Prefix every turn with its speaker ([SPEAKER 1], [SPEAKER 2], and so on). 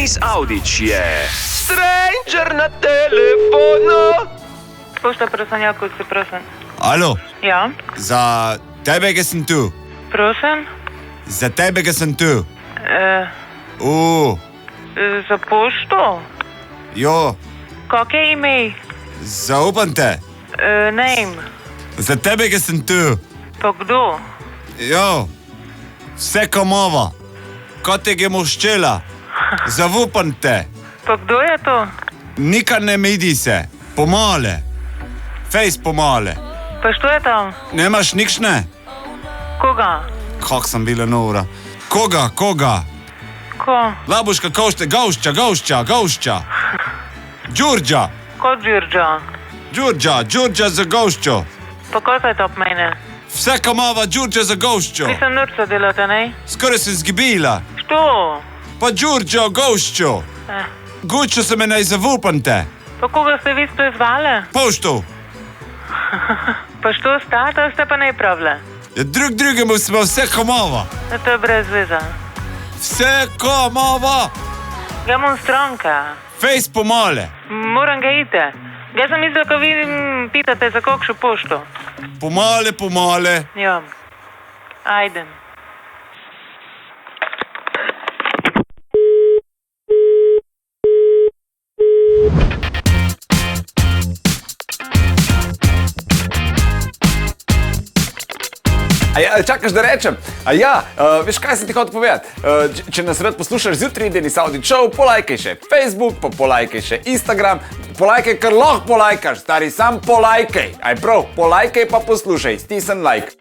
[SPEAKER 1] Denis Audić je Stranger na telefonu.
[SPEAKER 2] Pošta Prosanjakovci, prosim.
[SPEAKER 3] Alo,
[SPEAKER 2] Ja,
[SPEAKER 3] za tebe, ki sem tu.
[SPEAKER 2] prosim.
[SPEAKER 3] Za tebe, ki sem tu.
[SPEAKER 2] Za pošto?
[SPEAKER 3] Jo,
[SPEAKER 2] Kak je ime?
[SPEAKER 3] zaupam te.
[SPEAKER 2] Name.
[SPEAKER 3] Za tebe, ki sem tu.
[SPEAKER 2] Pa kdo?
[SPEAKER 3] Jo, vse komova. Kot te je moščela. Zaupam te.
[SPEAKER 2] Pa kdo je to?
[SPEAKER 3] Nikar ne midi se. Pomale. Fejs pomale.
[SPEAKER 2] Pa što je tam?
[SPEAKER 3] Nemaš nikšne?
[SPEAKER 2] Koga?
[SPEAKER 3] Kak sem bila nora. Koga?
[SPEAKER 2] Ko?
[SPEAKER 3] Labuška, košte, gaušča. Đurđa.
[SPEAKER 2] Ko Đurđa?
[SPEAKER 3] Đurđa za gauščo.
[SPEAKER 2] Pa ko se to mene?
[SPEAKER 3] Vse komova Đurđa za gauščo.
[SPEAKER 2] Vi sem norca delate, ne?
[SPEAKER 3] Skoraj sem zgibila.
[SPEAKER 2] Što?
[SPEAKER 3] Pa Đurđo, gauščo. Gučo se me naj zaupam te.
[SPEAKER 2] Pa koga ste vi spet zvali?
[SPEAKER 3] Pošto.
[SPEAKER 2] Pa što sta, to ste pa ne pravile.
[SPEAKER 3] Ja, drugemu smo vse komova.
[SPEAKER 2] To je brez veze.
[SPEAKER 3] Vse komova.
[SPEAKER 2] Ja imam stranka.
[SPEAKER 3] Fejs pomale.
[SPEAKER 2] Moram ga iti. Jaz sem mislil, ko vi pitate za kakšno pošto.
[SPEAKER 3] Pomale.
[SPEAKER 2] Ja. Ajde.
[SPEAKER 4] Čakaš, da rečem? Veš, kaj sem ti hotel povedati? Če nas rad poslušaš zjutraj, Denis Audić Show, polajkaj še Facebook, pa polajkaj še Instagram. Polajkaj, kar lahko polajkaš, stari, sam polajkaj. Aj prav, polajkaj pa poslušaj, stisni like.